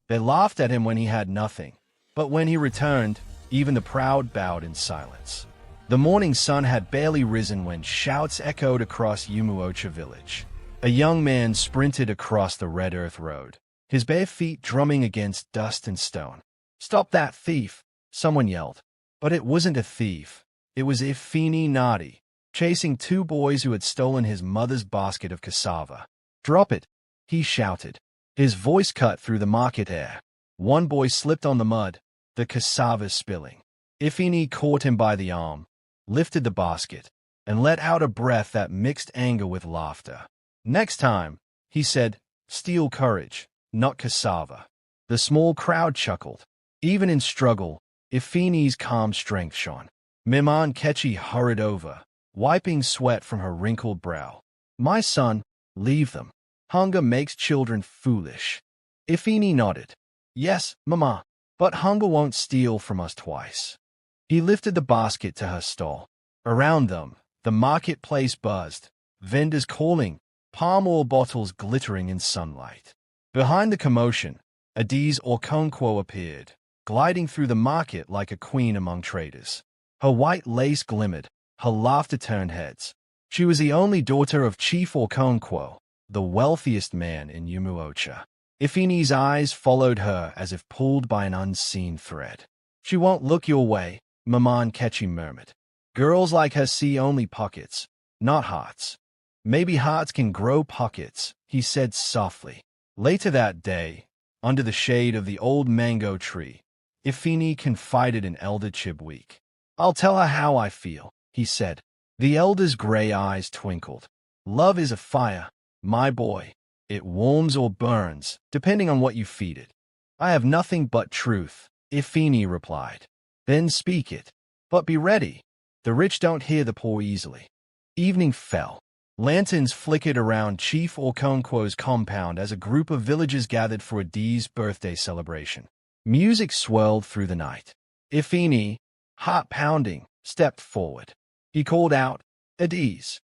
They laughed at him when he had nothing, but when he returned, even the proud bowed in silence. The morning sun had barely risen when shouts echoed across Yumuocha village. A young man sprinted across the red earth road, his bare feet drumming against dust and stone. "Stop that thief!" someone yelled. But it wasn't a thief. It was Ifini Nadi, chasing two boys who had stolen his mother's basket of cassava. "Drop it!" he shouted. His voice cut through the market air. One boy slipped on the mud, the cassava spilling. Ifini caught him by the arm, lifted the basket, and let out a breath that mixed anger with laughter. "Next time," he said, "steal courage, not cassava." The small crowd chuckled. Even in struggle, Ifini's calm strength shone. Miman Kechi hurried over, wiping sweat from her wrinkled brow. "My son, leave them. Hunger makes children foolish." Ifini nodded. "Yes, Mama, but hunger won't steal from us twice." He lifted the basket to her stall. Around them, the marketplace buzzed, vendors calling, palm oil bottles glittering in sunlight. Behind the commotion, Adiz Okonkwo appeared, gliding through the market like a queen among traders. Her white lace glimmered, her laughter turned heads. She was the only daughter of Chief Okonkwo, the wealthiest man in Yumuocha. Ifini's eyes followed her as if pulled by an unseen thread. "She won't look your way," Maman Kechi murmured. "Girls like her see only pockets, not hearts." "Maybe hearts can grow pockets," he said softly. Later that day, under the shade of the old mango tree, Ifini confided in Elder Chibweek. "I'll tell her how I feel," he said. The elder's gray eyes twinkled. "Love is a fire, my boy. It warms or burns, depending on what you feed it." "I have nothing but truth," Ifini replied. "Then speak it. But be ready. The rich don't hear the poor easily." Evening fell. Lanterns flickered around Chief Okonkwo's compound as a group of villagers gathered for Adiz's birthday celebration. Music swirled through the night. Ifini, heart pounding, stepped forward. He called out, "Adiz."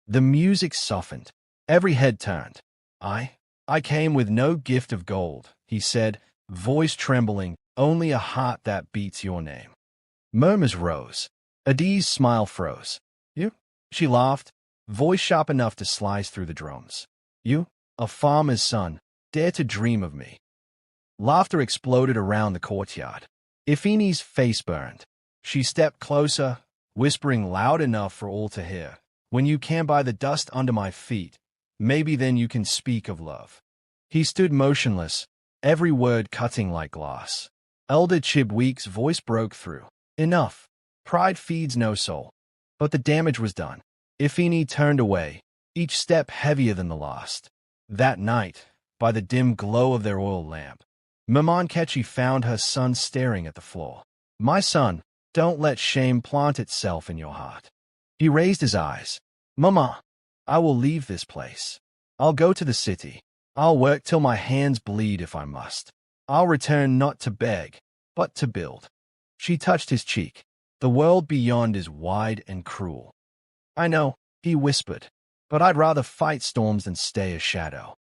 The music softened. Every head turned. I came with no gift of gold," he said, voice trembling, "only a heart that beats your name." Murmurs rose. Adiz's smile froze. "You?" She laughed, voice sharp enough to slice through the drums. "You, a farmer's son, dare to dream of me." Laughter exploded around the courtyard. Ifini's face burned. She stepped closer, whispering loud enough for all to hear. "When you can buy the dust under my feet, maybe then you can speak of love." He stood motionless, every word cutting like glass. Elder Chibweek's voice broke through. "Enough. Pride feeds no soul." But the damage was done. Ifini turned away, each step heavier than the last. That night, by the dim glow of their oil lamp, Maman Kechi found her son staring at the floor. "My son, don't let shame plant itself in your heart." He raised his eyes. "Mama, I will leave this place. I'll go to the city. I'll work till my hands bleed if I must. I'll return not to beg, but to build." She touched his cheek. "The world beyond is wide and cruel." "I know," he whispered, "but I'd rather fight storms than stay a shadow."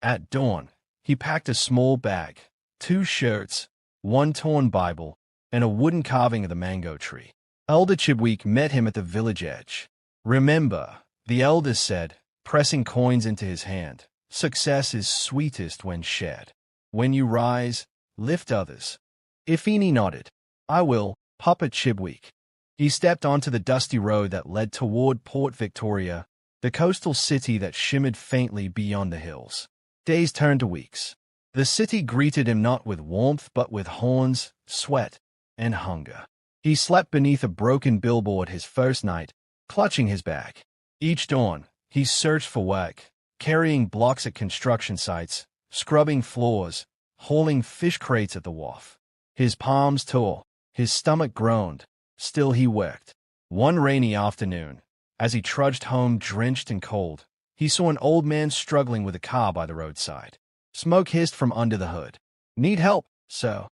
At dawn, he packed a small bag, 2 shirts, 1 torn Bible, and a wooden carving of the mango tree. Elder Chibweek met him at the village edge. "Remember," the elder said, pressing coins into his hand, "success is sweetest when shared. When you rise, lift others." Ifini nodded. "I will, Papa Chibweek." He stepped onto the dusty road that led toward Port Victoria, the coastal city that shimmered faintly beyond the hills. Days turned to weeks. The city greeted him not with warmth but with horns, sweat, and hunger. He slept beneath a broken billboard his first night, clutching his bag. Each dawn, he searched for work, carrying blocks at construction sites, scrubbing floors, hauling fish crates at the wharf. His palms tore, his stomach groaned. Still he worked. One rainy afternoon, as he trudged home drenched and cold, he saw an old man struggling with a car by the roadside. Smoke hissed from under the hood. "Need help, sir?"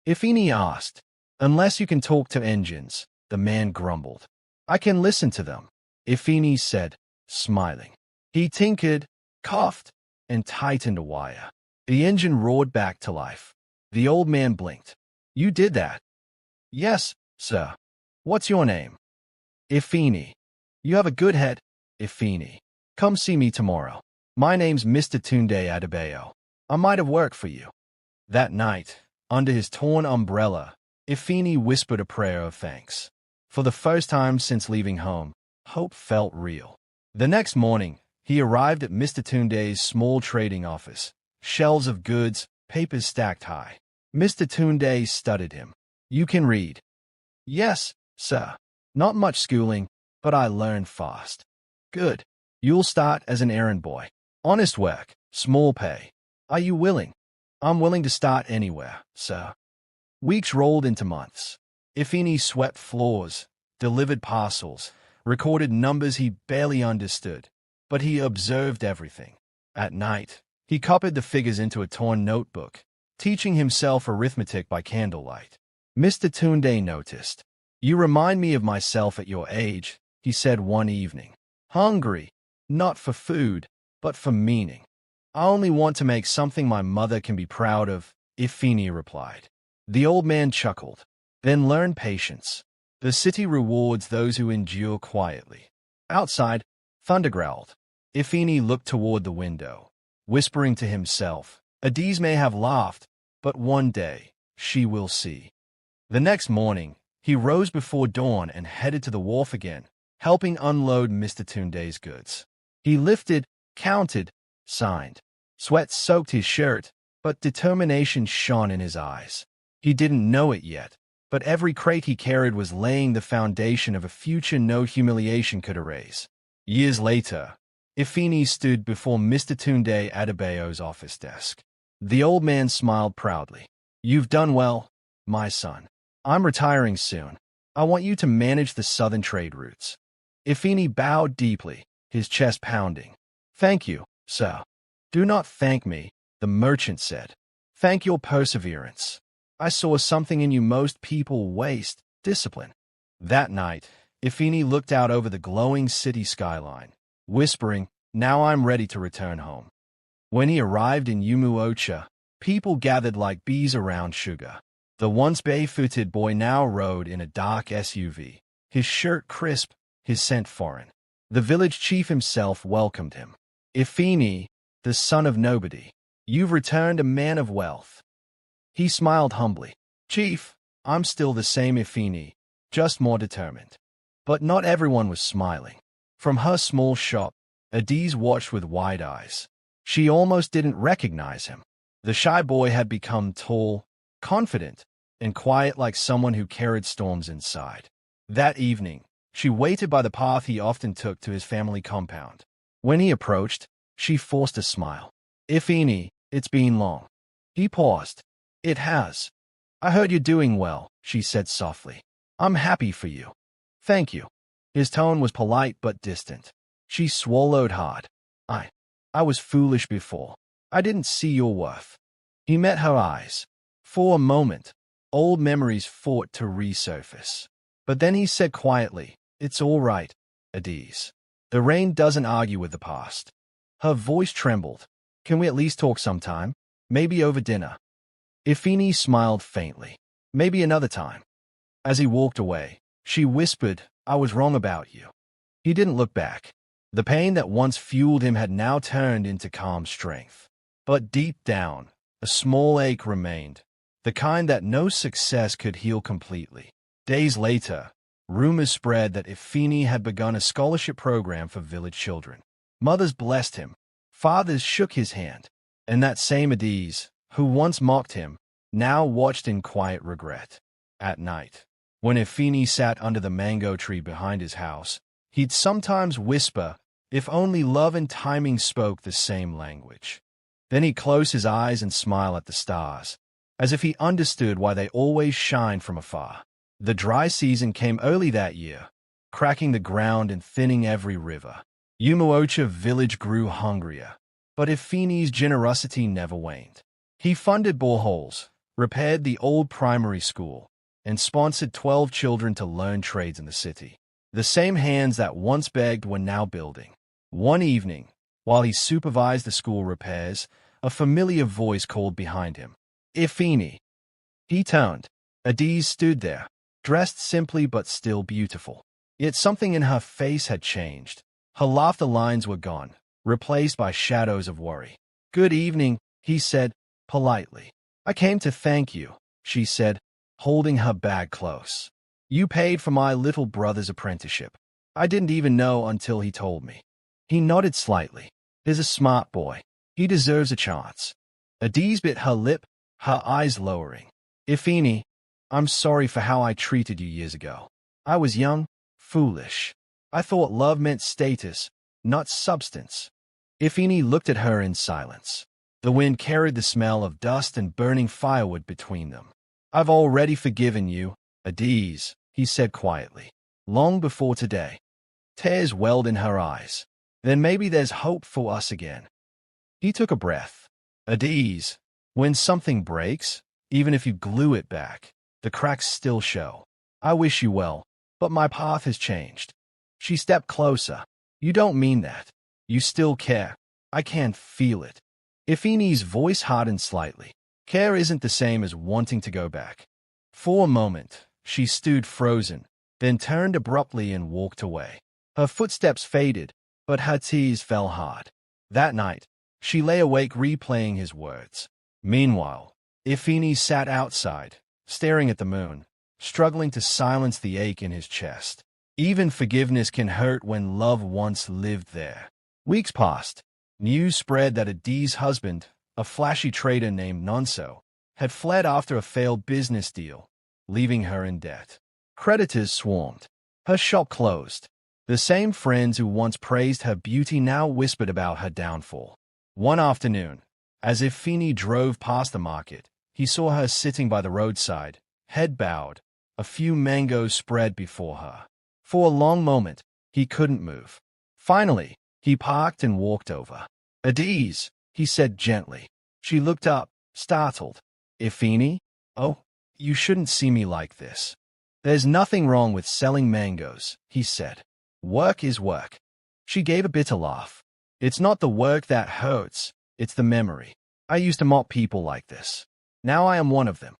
Ifini asked. "Unless you can talk to engines," the man grumbled. "I can listen to them," Ifini said, smiling. He tinkered, coughed, and tightened a wire. The engine roared back to life. The old man blinked. You did that? Yes, sir. What's your name? Ifini. You have a good head, Ifini. Come see me tomorrow. My name's Mr. Tunde Adebayo. I might have worked for you. That night, under his torn umbrella, Ifini whispered a prayer of thanks. For the first time since leaving home, hope felt real. The next morning, he arrived at Mr. Tunde's small trading office. Shelves of goods, papers stacked high. Mr. Tunde studied him. You can read. Yes, sir. Not much schooling, but I learned fast. Good. You'll start as an errand boy. Honest work, small pay. Are you willing? I'm willing to start anywhere, sir. Weeks rolled into months. Ifini swept floors, delivered parcels, recorded numbers he barely understood, but he observed everything. At night, he copied the figures into a torn notebook, teaching himself arithmetic by candlelight. Mr. Tunde noticed. You remind me of myself at your age, he said one evening. Hungry, not for food, but for meaning. I only want to make something my mother can be proud of, Ifini replied. The old man chuckled. Then learn patience. The city rewards those who endure quietly. Outside, thunder growled. Ifini looked toward the window, whispering to himself, Adiz may have laughed, but one day, she will see. The next morning, he rose before dawn and headed to the wharf again, helping unload Mr. Tunde's goods. He lifted, counted, signed. Sweat soaked his shirt, but determination shone in his eyes. He didn't know it yet, but every crate he carried was laying the foundation of a future no humiliation could erase. Years later, Ifini stood before Mr. Tunde Adebayo's office desk. The old man smiled proudly. You've done well, my son. I'm retiring soon. I want you to manage the southern trade routes. Ifini bowed deeply, his chest pounding. Thank you, sir. Do not thank me, the merchant said. Thank your perseverance. I saw something in you most people waste, discipline. That night, Ifini looked out over the glowing city skyline, whispering, now I'm ready to return home. When he arrived in Umuocha, people gathered like bees around Sugar. The once barefooted boy now rode in a dark SUV, his shirt crisp, his scent foreign. The village chief himself welcomed him. Ifini, the son of nobody, you've returned a man of wealth. He smiled humbly. Chief, I'm still the same Ifini, just more determined. But not everyone was smiling. From her small shop, Adiz watched with wide eyes. She almost didn't recognize him. The shy boy had become tall, confident, and quiet like someone who carried storms inside. That evening, she waited by the path he often took to his family compound. When he approached, she forced a smile. Ifini, it's been long. He paused. It has. I heard you're doing well, she said softly. I'm happy for you. Thank you. His tone was polite but distant. She swallowed hard. I was foolish before. I didn't see your worth. He met her eyes. For a moment, old memories fought to resurface. But then he said quietly, It's all right, Adiz. The rain doesn't argue with the past. Her voice trembled. Can we at least talk sometime? Maybe over dinner. Ifini smiled faintly. Maybe another time. As he walked away, she whispered, I was wrong about you. He didn't look back. The pain that once fueled him had now turned into calm strength. But deep down, a small ache remained, the kind that no success could heal completely. Days later, rumors spread that Ifini had begun a scholarship program for village children. Mothers blessed him. Fathers shook his hand. And that same Adiz, who once mocked him, now watched in quiet regret. At night, when Ifini sat under the mango tree behind his house, he'd sometimes whisper, if only love and timing spoke the same language. Then he'd close his eyes and smile at the stars, as if he understood why they always shine from afar. The dry season came early that year, cracking the ground and thinning every river. Umuocha village grew hungrier, but Ifini's generosity never waned. He funded boreholes, repaired the old primary school, and sponsored 12 children to learn trades in the city. The same hands that once begged were now building. One evening, while he supervised the school repairs, A familiar voice called behind him. Ifini. He turned. Adiz stood there, dressed simply but still beautiful. Yet something in her face had changed. Her laughter lines were gone, replaced by shadows of worry. Good evening, he said, politely. I came to thank you, she said, holding her bag close. You paid for my little brother's apprenticeship. I didn't even know until he told me. He nodded slightly. He's a smart boy. He deserves a chance. Adiz bit her lip, her eyes lowering. Ifini, I'm sorry for how I treated you years ago. I was young, foolish. I thought love meant status, not substance. Ifini looked at her in silence. The wind carried the smell of dust and burning firewood between them. I've already forgiven you, Adiz, he said quietly. Long before today. Tears welled in her eyes. Then maybe there's hope for us again. He took a breath. Adiz, when something breaks, even if you glue it back, the cracks still show. I wish you well, but my path has changed. She stepped closer. You don't mean that. You still care. I can feel it. Ifini's voice hardened slightly. Care isn't the same as wanting to go back. For a moment, she stood frozen, then turned abruptly and walked away. Her footsteps faded, but her tears fell hard. That night, she lay awake replaying his words. Meanwhile, Ifini sat outside, staring at the moon, struggling to silence the ache in his chest. Even forgiveness can hurt when love once lived there. Weeks passed. News spread that Adiz's husband, a flashy trader named Nonso, had fled after a failed business deal, leaving her in debt. Creditors swarmed. Her shop closed. The same friends who once praised her beauty now whispered about her downfall. One afternoon, as Ifini drove past the market, he saw her sitting by the roadside, head bowed, a few mangoes spread before her. For a long moment, he couldn't move. Finally, he parked and walked over. Adiz, he said gently. She looked up, startled. Ifini? Oh, you shouldn't see me like this. There's nothing wrong with selling mangoes, he said. Work is work. She gave a bitter laugh. It's not the work that hurts, it's the memory. I used to mock people like this. Now I am one of them.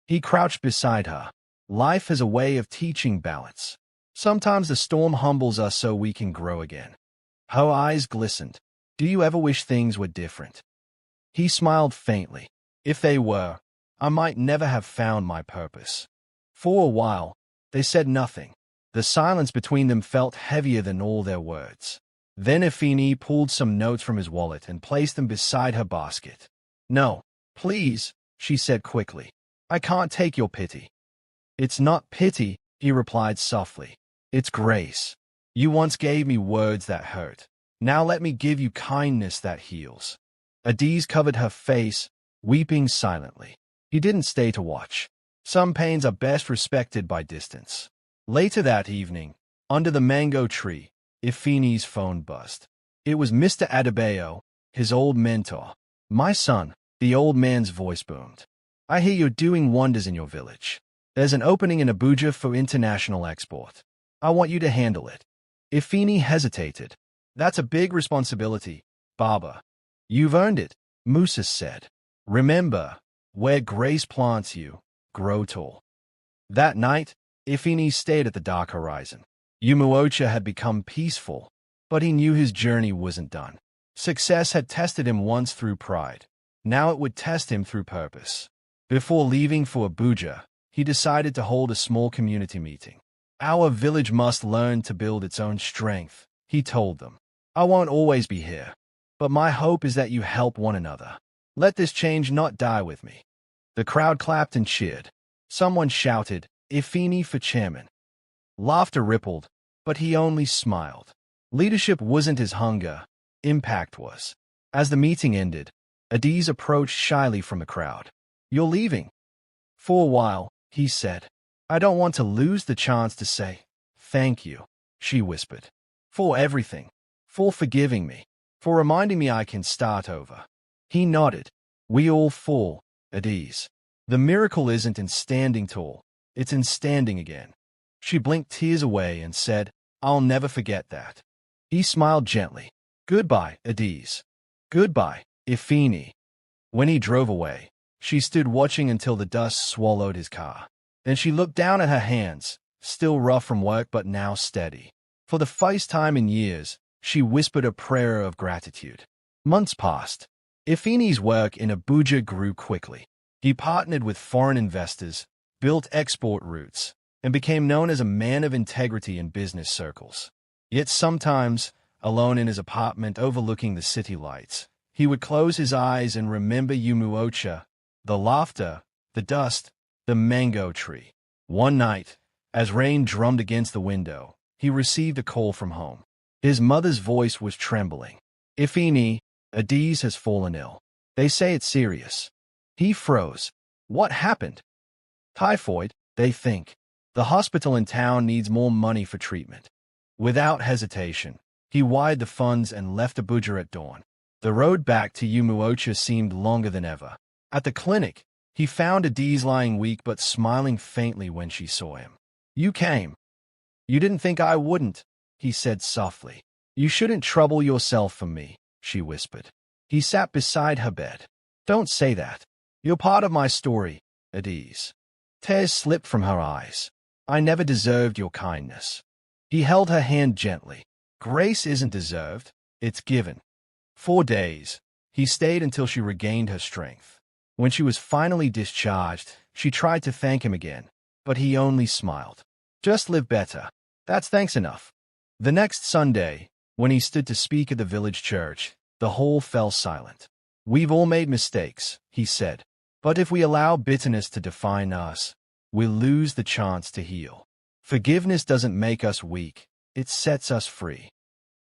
He crouched beside her. Life has a way of teaching balance. Sometimes the storm humbles us so we can grow again. Her eyes glistened. Do you ever wish things were different? He smiled faintly. If they were, I might never have found my purpose. For a while, they said nothing. The silence between them felt heavier than all their words. Then Ifini pulled some notes from his wallet and placed them beside her basket. No, please, she said quickly. I can't take your pity. It's not pity, he replied softly. It's grace. You once gave me words that hurt. Now let me give you kindness that heals. Adiz covered her face, weeping silently. He didn't stay to watch. Some pains are best respected by distance. Later that evening, under the mango tree, Ifini's phone buzzed. It was Mr. Adebayo, his old mentor. My son, the old man's voice boomed. I hear you're doing wonders in your village. There's an opening in Abuja for international export. I want you to handle it. Ifini hesitated. That's a big responsibility, Baba. You've earned it, Musa said. Remember, where grace plants you, grow tall. That night, Ifini stayed at the dark horizon. Umuocha had become peaceful, but he knew his journey wasn't done. Success had tested him once through pride. Now it would test him through purpose. Before leaving for Abuja, he decided to hold a small community meeting. Our village must learn to build its own strength, he told them. I won't always be here, but my hope is that you help one another. Let this change not die with me. The crowd clapped and cheered. Someone shouted, Ifini for chairman. Laughter rippled, but he only smiled. Leadership wasn't his hunger, impact was. As the meeting ended, Adiz approached shyly from the crowd. You're leaving. For a while, he said. I don't want to lose the chance to say, thank you, she whispered. For everything. For forgiving me. For reminding me I can start over. He nodded. We all fall, Adiz. The miracle isn't in standing tall, it's in standing again. She blinked tears away and said, I'll never forget that. He smiled gently. Goodbye, Adiz. Goodbye, Ifini. When he drove away, she stood watching until the dust swallowed his car. Then she looked down at her hands, still rough from work but now steady. For the first time in years, she whispered a prayer of gratitude. Months passed. Ifini's work in Abuja grew quickly. He partnered with foreign investors, built export routes, and became known as a man of integrity in business circles. Yet sometimes, alone in his apartment overlooking the city lights, he would close his eyes and remember Umuocha, the laughter, the dust, the mango tree. One night, as rain drummed against the window, he received a call from home. His mother's voice was trembling. Ifini, Adiz has fallen ill. They say it's serious. He froze. What happened? Typhoid, they think. The hospital in town needs more money for treatment. Without hesitation, he wired the funds and left Abuja at dawn. The road back to Umuocha seemed longer than ever. At the clinic, he found Adiz lying weak but smiling faintly when she saw him. You came. You didn't think I wouldn't, he said softly. You shouldn't trouble yourself for me, she whispered. He sat beside her bed. Don't say that. You're part of my story, Adiz. Tears slipped from her eyes. I never deserved your kindness. He held her hand gently. Grace isn't deserved, it's given. 4 days. He stayed until she regained her strength. When she was finally discharged, she tried to thank him again, but he only smiled. Just live better. That's thanks enough. The next Sunday, when he stood to speak at the village church, the whole fell silent. We've all made mistakes, he said. But if we allow bitterness to define us, we'll lose the chance to heal. Forgiveness doesn't make us weak, it sets us free.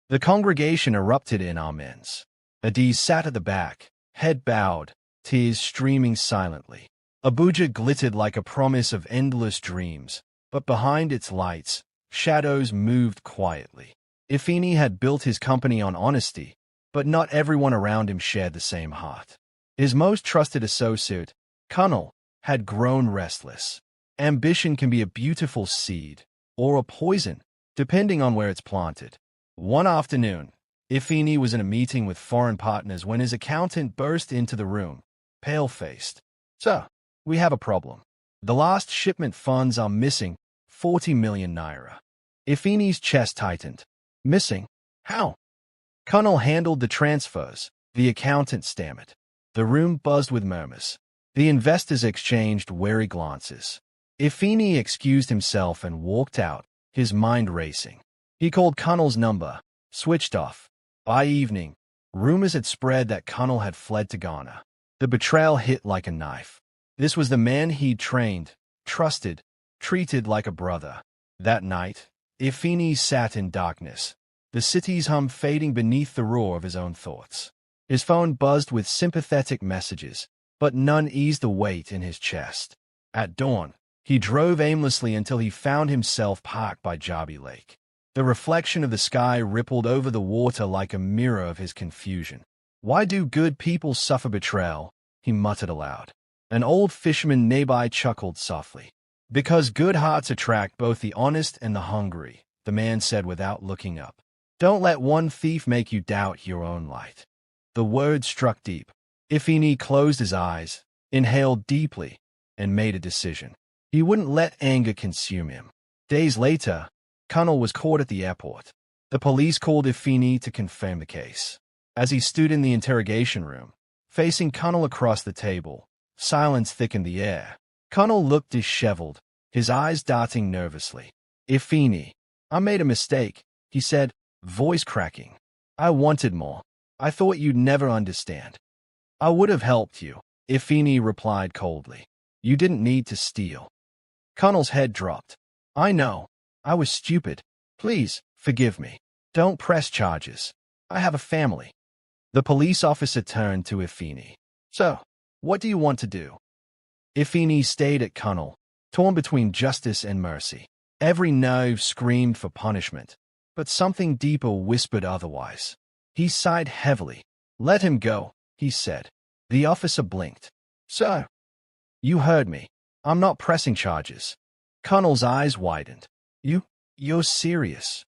The congregation erupted in amens. Adiz sat at the back, head bowed, tears streaming silently. Abuja glittered like a promise of endless dreams, but behind its lights, shadows moved quietly. Ifini had built his company on honesty, but not everyone around him shared the same heart. His most trusted associate, Kunal, had grown restless. Ambition can be a beautiful seed, or a poison, depending on where it's planted. One afternoon, Ifini was in a meeting with foreign partners when his accountant burst into the room, pale-faced. Sir, we have a problem. The last shipment funds are missing, 40 million naira. Ifini's chest tightened. Missing? How? Kunal handled the transfers, the accountant stammered. The room buzzed with murmurs. The investors exchanged wary glances. Ifini excused himself and walked out, his mind racing. He called Kunal's number, switched off. By evening, rumors had spread that Kunal had fled to Ghana. The betrayal hit like a knife. This was the man he'd trained, trusted, treated like a brother. That night, Ifini sat in darkness, the city's hum fading beneath the roar of his own thoughts. His phone buzzed with sympathetic messages, but none eased the weight in his chest. At dawn, he drove aimlessly until he found himself parked by Jabi Lake. The reflection of the sky rippled over the water like a mirror of his confusion. Why do good people suffer betrayal? He muttered aloud. An old fisherman nearby chuckled softly. Because good hearts attract both the honest and the hungry, the man said without looking up. Don't let one thief make you doubt your own light. The words struck deep. Ifini closed his eyes, inhaled deeply, and made a decision. He wouldn't let anger consume him. Days later, Kunal was caught at the airport. The police called Ifini to confirm the case. As he stood in the interrogation room, facing Kunal across the table, silence thickened the air. Kunal looked disheveled, his eyes darting nervously. Ifini, I made a mistake, he said, voice cracking. I wanted more. I thought you'd never understand. I would have helped you, Ifini replied coldly. You didn't need to steal. Kunal's head dropped. I know. I was stupid. Please, forgive me. Don't press charges. I have a family. The police officer turned to Ifini. So, what do you want to do? Ifini stayed at Kunal, torn between justice and mercy. Every nerve screamed for punishment, but something deeper whispered otherwise. He sighed heavily. Let him go, he said. The officer blinked. Sir, you heard me. I'm not pressing charges. Kunal's eyes widened. You're serious.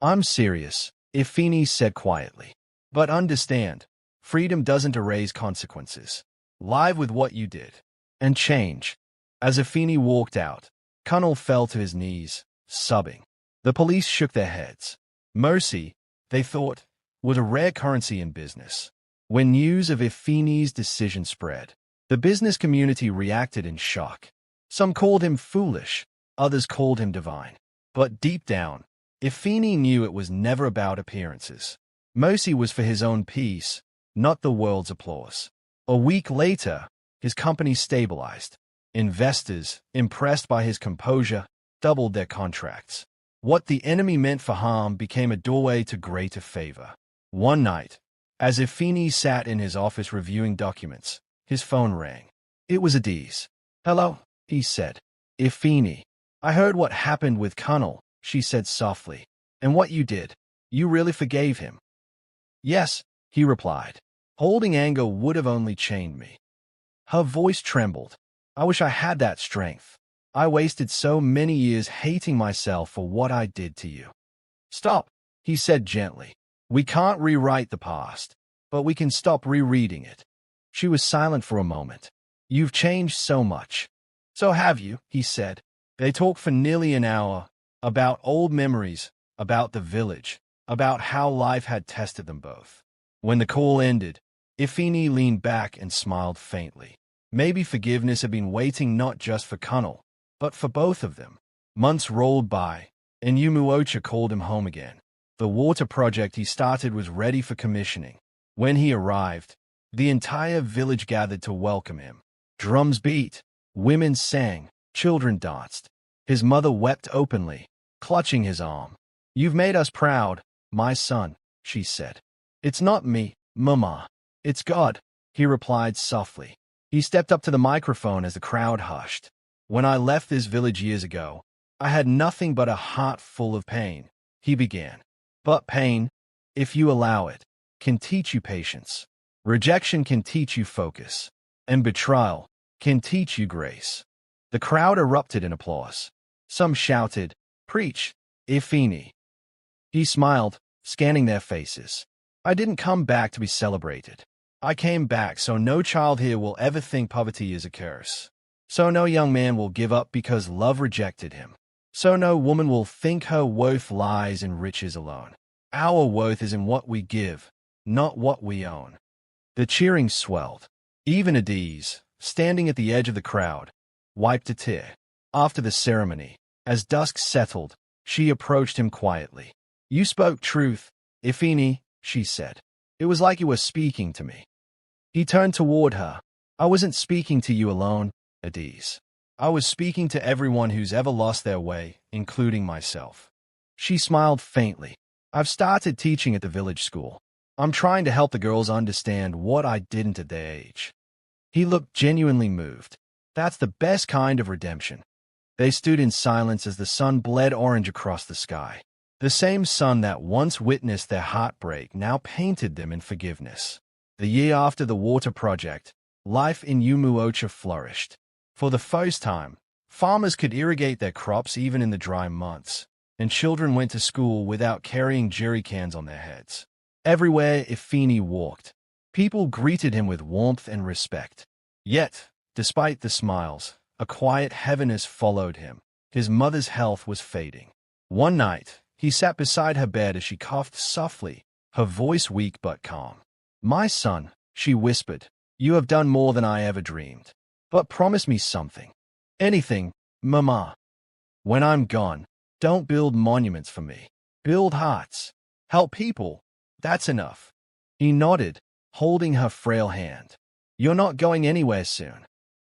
I'm serious, Ifini said quietly. But understand, freedom doesn't erase consequences. live with what you did, and change. As Afeni walked out, Connell fell to his knees, sobbing. The police shook their heads. Mercy, they thought, was a rare currency in business. When news of Afeni's decision spread, the business community reacted in shock. Some called him foolish, others called him divine. But deep down, Afeni knew it was never about appearances. Mercy was for his own peace, not the world's applause. A week later, his company stabilized. Investors, impressed by his composure, doubled their contracts. What the enemy meant for harm became a doorway to greater favor. One night, as Afeni sat in his office reviewing documents, his phone rang. It was Adiz. "Hello," he said. "Afeni, I heard what happened with Connell," she said softly. "And what you did. You really forgave him?" "Yes," he replied. "Holding anger would have only chained me." Her voice trembled. "I wish I had that strength. I wasted so many years hating myself for what I did to you." "Stop," he said gently. "We can't rewrite the past, but we can stop rereading it." She was silent for a moment. "You've changed so much." "So have you," he said. They talked for nearly an hour, about old memories, about the village, about how life had tested them both. When the call ended, Afeni leaned back and smiled faintly. Maybe forgiveness had been waiting not just for Connell, but for both of them. Months rolled by, and Umuocha called him home again. The water project he started was ready for commissioning. When he arrived, the entire village gathered to welcome him. Drums beat, women sang, children danced. His mother wept openly, clutching his arm. "You've made us proud, my son," she said. "It's not me, Mama. It's God," he replied softly. He stepped up to the microphone as the crowd hushed. "When I left this village years ago, I had nothing but a heart full of pain," he began. "But pain, if you allow it, can teach you patience. Rejection can teach you focus. And betrayal can teach you grace." The crowd erupted in applause. Some shouted, "Preach, Afeni." He smiled, scanning their faces. "I didn't come back to be celebrated. I came back so no child here will ever think poverty is a curse. So no young man will give up because love rejected him. So no woman will think her worth lies in riches alone. Our worth is in what we give, not what we own." The cheering swelled. Even Adiz, standing at the edge of the crowd, wiped a tear. After the ceremony, as dusk settled, she approached him quietly. "You spoke truth, Afeni," she said. "It was like you were speaking to me." He turned toward her. "I wasn't speaking to you alone, Adiz. I was speaking to everyone who's ever lost their way, including myself." She smiled faintly. "I've started teaching at the village school. I'm trying to help the girls understand what I didn't at their age." He looked genuinely moved. "That's the best kind of redemption." They stood in silence as the sun bled orange across the sky. The same sun that once witnessed their heartbreak now painted them in forgiveness. The year after the water project, life in Umuocha flourished. For the first time, farmers could irrigate their crops even in the dry months, and children went to school without carrying jerry cans on their heads. Everywhere Afeni walked, people greeted him with warmth and respect. Yet, despite the smiles, a quiet heaviness followed him. His mother's health was fading. One night, he sat beside her bed as she coughed softly, her voice weak but calm. "My son," she whispered, "you have done more than I ever dreamed. But promise me something. Anything, Mama. When I'm gone, don't build monuments for me. Build hearts. Help people. That's enough." He nodded, holding her frail hand. "You're not going anywhere soon."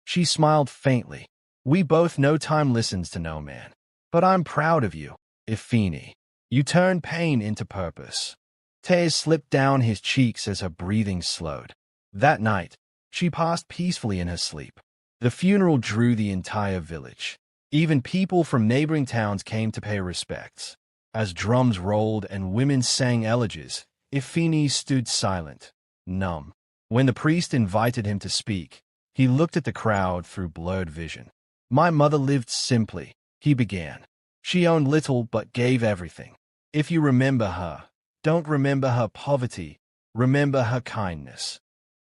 She smiled faintly. "We both know time listens to no man. But I'm proud of you, Afeni. You turned pain into purpose." Tears slipped down his cheeks as her breathing slowed. That night, she passed peacefully in her sleep. The funeral drew the entire village. Even people from neighboring towns came to pay respects. As drums rolled and women sang elegies, Afeni stood silent, numb. When the priest invited him to speak, he looked at the crowd through blurred vision. "My mother lived simply," he began. "She owned little but gave everything. If you remember her, don't remember her poverty, remember her kindness."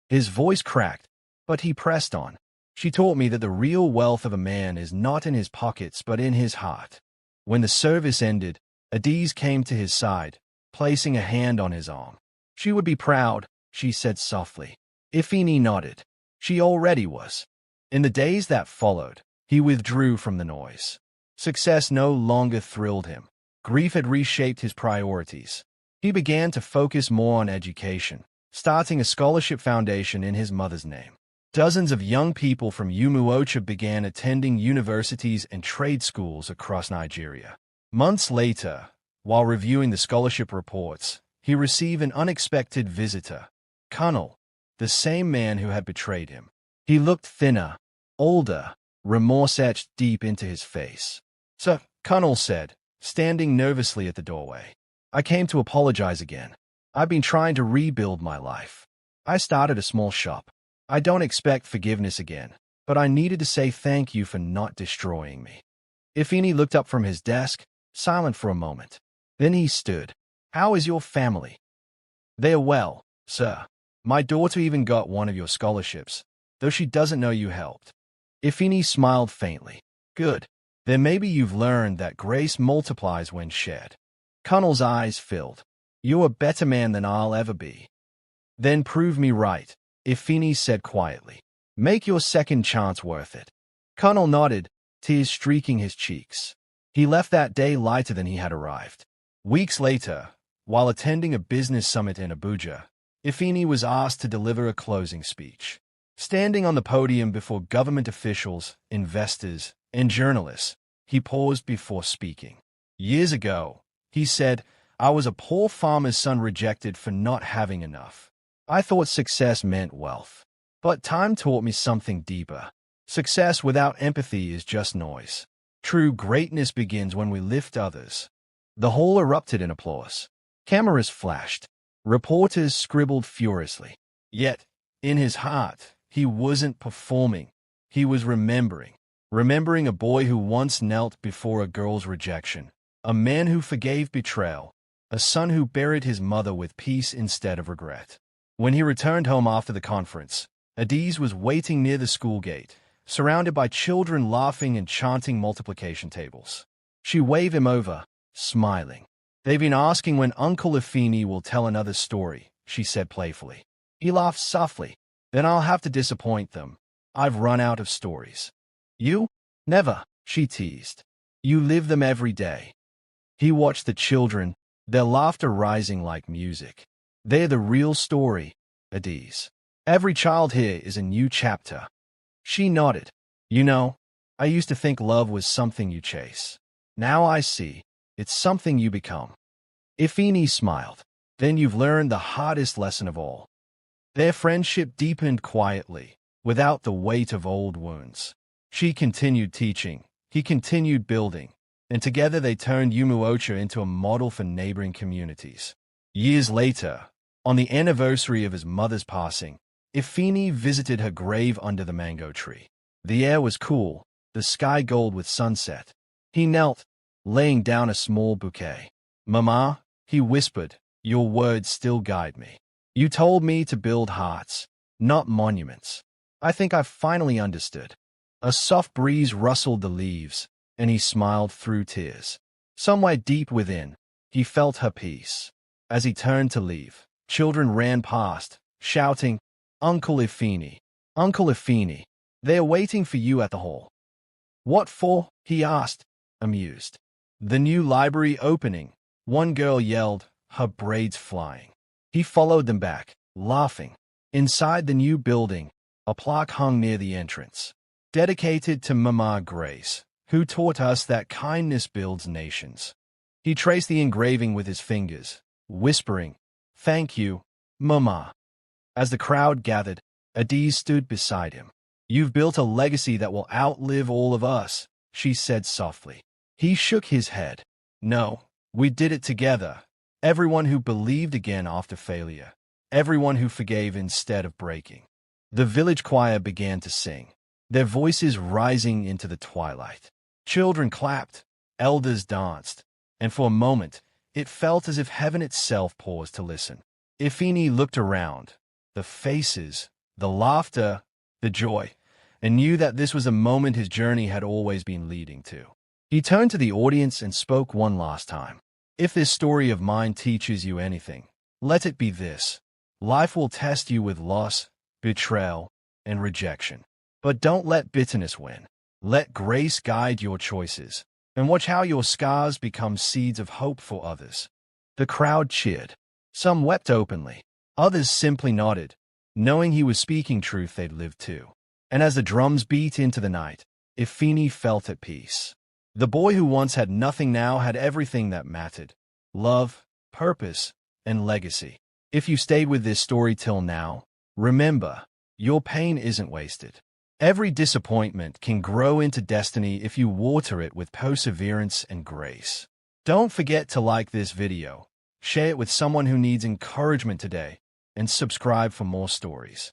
His voice cracked, But he pressed on. She taught me that the real wealth of a man is not in his pockets but in his heart. When the service ended, Adiz came to his side, placing a hand on his arm. She would be proud, she said softly. Ifini nodded. She already was. In the days that followed, he withdrew from the noise. Success no longer thrilled him. Grief had reshaped his priorities. He began to focus more on education, starting a scholarship foundation in his mother's name. Dozens of young people from Umuocha began attending universities and trade schools across Nigeria. Months later, while reviewing the scholarship reports, he received an unexpected visitor, Colonel, the same man who had betrayed him. He looked thinner, older, remorse etched deep into his face. "Sir," Colonel said, standing nervously at the doorway. "I came to apologize again. I've been trying to rebuild my life. I started a small shop. I don't expect forgiveness again, but I needed to say thank you for not destroying me." Ifini looked up from his desk, silent for a moment. Then he stood. "How is your family?" "They are well, sir. My daughter even got one of your scholarships, though she doesn't know you helped." Ifini smiled faintly. "Good. Then maybe you've learned that grace multiplies when shared." Colonel's eyes filled. "You're a better man than I'll ever be." "Then prove me right," Ifini said quietly. "Make your second chance worth it." Colonel nodded, tears streaking his cheeks. He left that day lighter than he had arrived. Weeks later, while attending a business summit in Abuja, Ifini was asked to deliver a closing speech. Standing on the podium before government officials, investors, and journalists, he paused before speaking. "Years ago," he said, "I was a poor farmer's son rejected for not having enough. I thought success meant wealth. But time taught me something deeper. Success without empathy is just noise. True greatness begins when we lift others." The hall erupted in applause. Cameras flashed. Reporters scribbled furiously. Yet, in his heart, he wasn't performing. He was remembering. Remembering a boy who once knelt before a girl's rejection. A man who forgave betrayal. A son who buried his mother with peace instead of regret. When he returned home after the conference, Adiz was waiting near the school gate, surrounded by children laughing and chanting multiplication tables. She waved him over, smiling. "They've been asking when Uncle Ifini will tell another story," she said playfully. He laughed softly. "Then I'll have to disappoint them. I've run out of stories." "You? Never," she teased. "You live them every day." He watched the children, their laughter rising like music. "They're the real story, Adiz. Every child here is a new chapter." She nodded. "You know, I used to think love was something you chase. Now I see. It's something you become." Ifini smiled. "Then you've learned the hardest lesson of all." Their friendship deepened quietly, without the weight of old wounds. She continued teaching, he continued building, and together they turned Umuocha into a model for neighboring communities. Years later, on the anniversary of his mother's passing, Ifini visited her grave under the mango tree. The air was cool, the sky gold with sunset. He knelt, laying down a small bouquet. "Mama," he whispered, "your words still guide me. You told me to build hearts, not monuments. I think I've finally understood." A soft breeze rustled the leaves, and he smiled through tears. Somewhere deep within, he felt her peace. As he turned to leave, children ran past, shouting, "Uncle Ifini! Uncle Ifini! They're waiting for you at the hall." "What for?" he asked, amused. "The new library opening," one girl yelled, her braids flying. He followed them back, laughing. Inside the new building, a plaque hung near the entrance. "Dedicated to Mama Grace, who taught us that kindness builds nations." He traced the engraving with his fingers, whispering, "Thank you, Mama." As the crowd gathered, Adiz stood beside him. "You've built a legacy that will outlive all of us," she said softly. He shook his head. "No, we did it together. Everyone who believed again after failure. Everyone who forgave instead of breaking." The village choir began to sing, their voices rising into the twilight. Children clapped, elders danced, and for a moment, it felt as if heaven itself paused to listen. Ifini looked around. The faces, the laughter, the joy, and knew that this was a moment his journey had always been leading to. He turned to the audience and spoke one last time. If this story of mine teaches you anything, let it be this. Life will test you with loss, betrayal, and rejection. But don't let bitterness win. Let grace guide your choices, and watch how your scars become seeds of hope for others. The crowd cheered. Some wept openly. Others simply nodded, knowing he was speaking truth they'd lived too. And as the drums beat into the night, Ifini felt at peace. The boy who once had nothing now had everything that mattered: love, purpose, and legacy. If you stayed with this story till now, remember, your pain isn't wasted. Every disappointment can grow into destiny if you water it with perseverance and grace. Don't forget to like this video, share it with someone who needs encouragement today, and subscribe for more stories.